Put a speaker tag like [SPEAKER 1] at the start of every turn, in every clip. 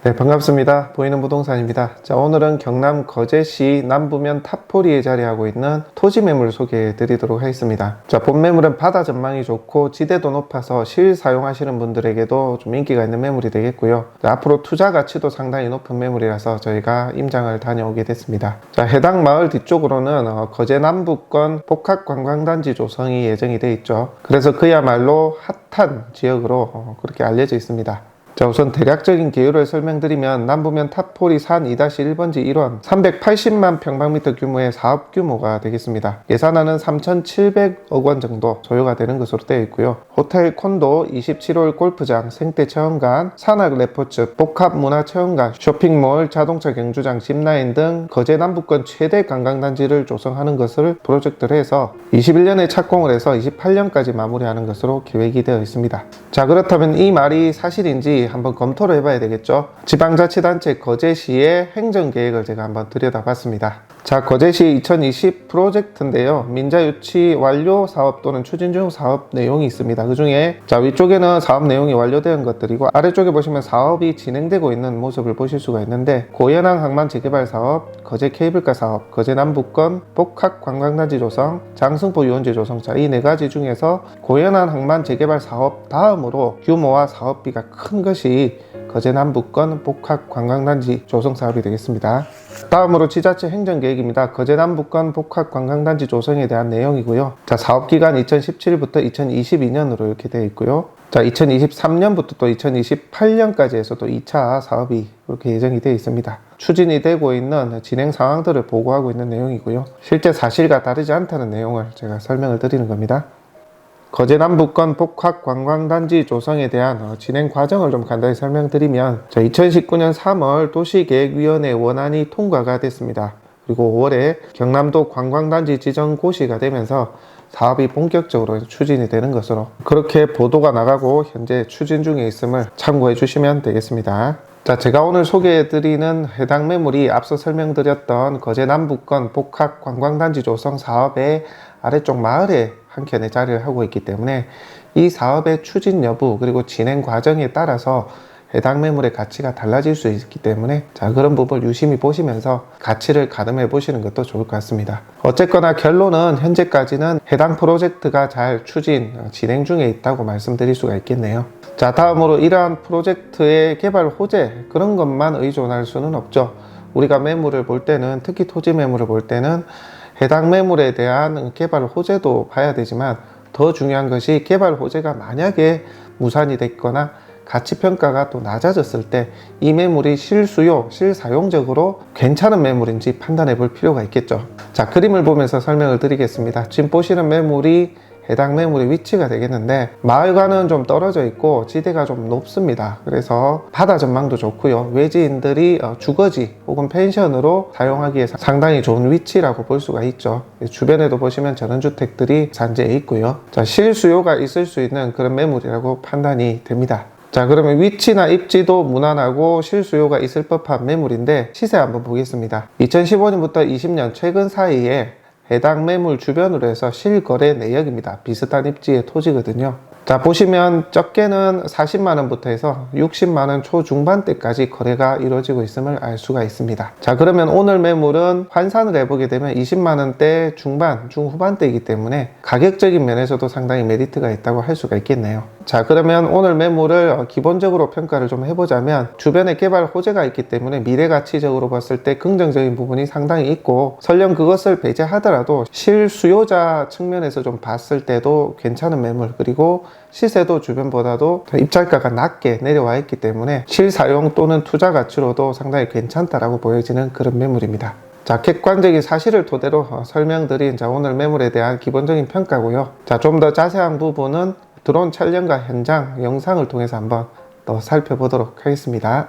[SPEAKER 1] 네, 반갑습니다. 보이는 부동산입니다. 자, 오늘은 경남 거제시 남부면 탑포리에 자리하고 있는 토지 매물 소개해 드리도록 하겠습니다. 자, 본 매물은 바다 전망이 좋고 지대도 높아서 실사용하시는 분들에게도 좀 인기가 있는 매물이 되겠고요. 자, 앞으로 투자 가치도 상당히 높은 매물이라서 저희가 임장을 다녀오게 됐습니다. 자, 해당 마을 뒤쪽으로는 거제 남부권 복합관광단지 조성이 예정이 되어 있죠. 그래서 그야말로 핫한 지역으로 그렇게 알려져 있습니다. 자, 우선 대략적인 개요를 설명드리면 남부면 탑포리 산 2-1번지 1원 380만 평방미터 규모의 사업 규모가 되겠습니다. 예산안은 3,700억 원 정도 소요가 되는 것으로 되어 있고요. 호텔, 콘도, 27홀 골프장, 생태 체험관, 산악 레포츠, 복합 문화 체험관, 쇼핑몰, 자동차 경주장, 짚라인 등 거제 남부권 최대 관광단지를 조성하는 것을 프로젝트를 해서 21년에 착공을 해서 28년까지 마무리하는 것으로 계획이 되어 있습니다. 자, 그렇다면 이 말이 사실인지 한번 검토를 해봐야 되겠죠. 지방자치단체 거제시의 행정계획을 제가 한번 들여다봤습니다. 자, 거제시 2020 프로젝트인데요. 민자유치 완료 사업 또는 추진 중 사업 내용이 있습니다. 그 중에 자, 위쪽에는 사업 내용이 완료된 것들이고 아래쪽에 보시면 사업이 진행되고 있는 모습을 보실 수가 있는데 고현항 항만 재개발 사업, 거제 케이블카 사업, 거제 남부권 복합 관광단지 조성, 장승포 유원지 조성. 자, 이 네 가지 중에서 고현항 항만 재개발 사업 다음으로 규모와 사업비가 큰 것이 거제 남부권 복합 관광단지 조성 사업이 되겠습니다. 다음으로 지자체 행정계획입니다. 거제 남부권 복합 관광단지 조성에 대한 내용이고요. 자, 사업기간 2017부터 2022년으로 이렇게 되어 있고요. 자, 2023년부터 또 2028년까지 해서 또 2차 사업이 이렇게 예정이 되어 있습니다. 추진이 되고 있는 진행 상황들을 보고하고 있는 내용이고요. 실제 사실과 다르지 않다는 내용을 제가 설명을 드리는 겁니다. 거제 남부권 복합 관광단지 조성에 대한 진행 과정을 좀 간단히 설명드리면 2019년 3월 도시계획위원회 원안이 통과가 됐습니다. 그리고 5월에 경남도 관광단지 지정 고시가 되면서 사업이 본격적으로 추진이 되는 것으로 그렇게 보도가 나가고 현재 추진 중에 있음을 참고해 주시면 되겠습니다. 자, 제가 오늘 소개해드리는 해당 매물이 앞서 설명드렸던 거제 남부권 복합 관광단지 조성 사업의 아래쪽 마을에 한켠에 자리를 하고 있기 때문에 이 사업의 추진 여부 그리고 진행 과정에 따라서 해당 매물의 가치가 달라질 수 있기 때문에 자, 그런 부분을 유심히 보시면서 가치를 가늠해 보시는 것도 좋을 것 같습니다. 어쨌거나 결론은 현재까지는 해당 프로젝트가 잘 추진, 진행 중에 있다고 말씀드릴 수가 있겠네요. 자, 다음으로 이러한 프로젝트의 개발 호재 그런 것만 의존할 수는 없죠. 우리가 매물을 볼 때는 특히 토지 매물을 볼 때는 해당 매물에 대한 개발 호재도 봐야 되지만 더 중요한 것이 개발 호재가 만약에 무산이 됐거나 가치평가가 또 낮아졌을 때 이 매물이 실수요, 실사용적으로 괜찮은 매물인지 판단해 볼 필요가 있겠죠. 자, 그림을 보면서 설명을 드리겠습니다. 지금 보시는 매물이 해당 매물의 위치가 되겠는데 마을과는 좀 떨어져 있고 지대가 좀 높습니다. 그래서 바다 전망도 좋고요. 외지인들이 주거지 혹은 펜션으로 사용하기에 상당히 좋은 위치라고 볼 수가 있죠. 주변에도 보시면 전원주택들이 산재해 있고요. 자, 실수요가 있을 수 있는 그런 매물이라고 판단이 됩니다. 자, 그러면 위치나 입지도 무난하고 실수요가 있을 법한 매물인데 시세 한번 보겠습니다. 2015년부터 20년 최근 사이에 해당 매물 주변으로 해서 실거래 내역입니다. 비슷한 입지의 토지거든요. 자, 보시면 적게는 40만원부터 해서 60만원 초중반대까지 거래가 이루어지고 있음을 알 수가 있습니다. 자, 그러면 오늘 매물은 환산을 해보게 되면 20만원대 중반, 중후반대이기 때문에 가격적인 면에서도 상당히 메리트가 있다고 할 수가 있겠네요. 자, 그러면 오늘 매물을 기본적으로 평가를 좀 해보자면 주변에 개발 호재가 있기 때문에 미래가치적으로 봤을 때 긍정적인 부분이 상당히 있고 설령 그것을 배제하더라도 실수요자 측면에서 좀 봤을 때도 괜찮은 매물 그리고 시세도 주변보다도 입찰가가 낮게 내려와 있기 때문에 실사용 또는 투자 가치로도 상당히 괜찮다라고 보여지는 그런 매물입니다. 자, 객관적인 사실을 토대로 설명드린 오늘 매물에 대한 기본적인 평가고요. 자, 좀 더 자세한 부분은 드론 촬영과 현장 영상을 통해서 한번 더 살펴보도록 하겠습니다.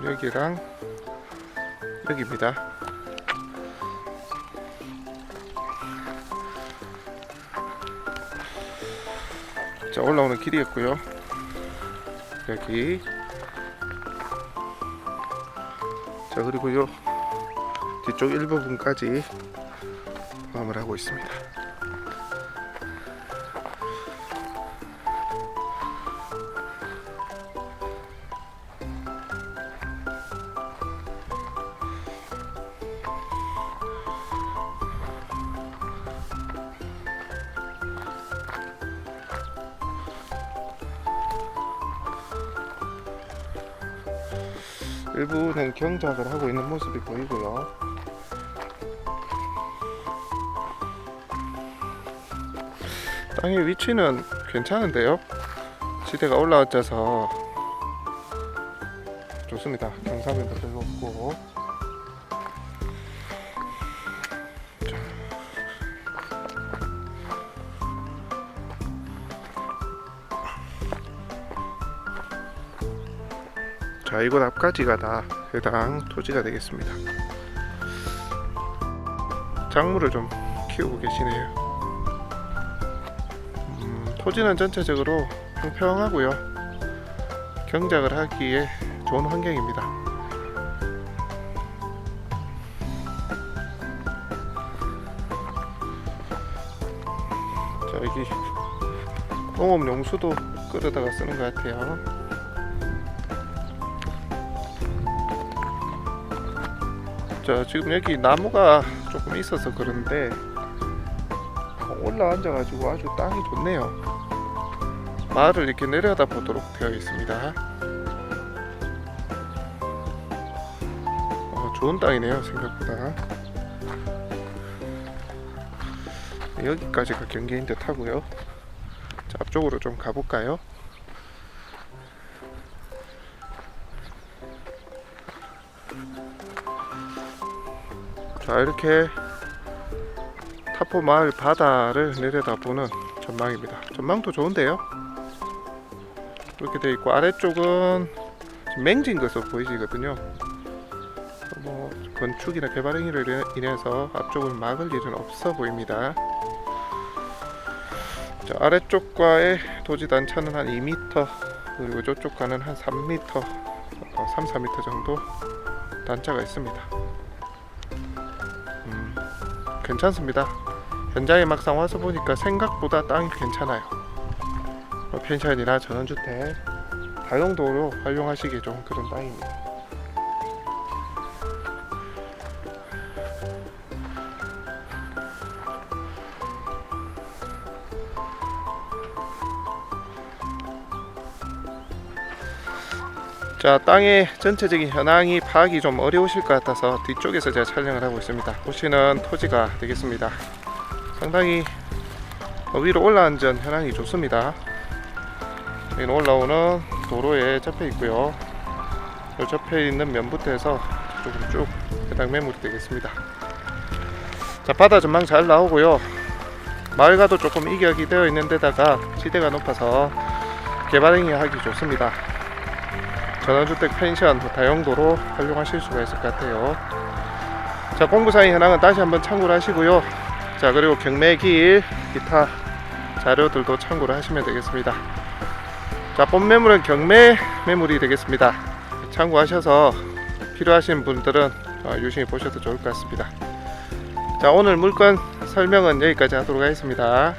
[SPEAKER 1] 여기랑 여기입니다. 자, 올라오는 길이었고요. 여기. 자, 그리고 요 뒤쪽 일부분까지 포함을 하고 있습니다. 일부는 경작을 하고 있는 모습이 보이고요. 땅의 위치는 괜찮은데요. 지대가 올라와서 좋습니다. 경사면도 별로 없고. 자, 이곳 앞까지가 다 해당 토지가 되겠습니다. 작물을 좀 키우고 계시네요. 토지는 전체적으로 평평하고요. 경작을 하기에 좋은 환경입니다. 자, 여기 공업 용수도 끌어다가 쓰는 것 같아요. 자, 지금 여기 나무가 조금 있어서 그런데 올라앉아가지고 아주 땅이 좋네요. 마을을 이렇게 내려다 보도록 되어 있습니다. 좋은 땅이네요, 생각보다. 여기까지가 경계인 듯 하고요. 자, 앞쪽으로 좀 가볼까요? 자, 이렇게 타포 마을 바다를 내려다보는 전망입니다. 전망도 좋은데요. 이렇게 되어 있고 아래쪽은 맹진 것으로 보이시거든요. 뭐 건축이나 개발 행위로 인해서 앞쪽을 막을 일은 없어 보입니다. 자, 아래쪽과의 토지 단차는 한 2m, 그리고 저쪽과는 한 3m, 3-4m 정도 단차가 있습니다. 괜찮습니다. 현장에 막상 와서 보니까 생각보다 땅이 괜찮아요. 펜션이나 전원주택 다용도로 활용하시기에 좋은 그런 땅입니다. 자, 땅의 전체적인 현황이 파악이 좀 어려우실 것 같아서 뒤쪽에서 제가 촬영을 하고 있습니다. 보시는 토지가 되겠습니다. 상당히 위로 올라앉은 현황이 좋습니다. 여기는 올라오는 도로에 접해 있고요. 이 접해 있는 면부터 해서 조금 쭉 해당 매물이 되겠습니다. 자, 바다 전망 잘 나오고요. 마을과도 조금 이격이 되어 있는 데다가 지대가 높아서 개발 행위 하기 좋습니다. 전원주택 펜션 다용도로 활용하실 수가 있을 것 같아요. 자, 공부사의 현황은 다시 한번 참고를 하시고요. 자, 그리고 경매길 기타 자료들도 참고를 하시면 되겠습니다. 자, 본 매물은 경매 매물이 되겠습니다. 참고하셔서 필요하신 분들은 유심히 보셔도 좋을 것 같습니다. 자, 오늘 물건 설명은 여기까지 하도록 하겠습니다.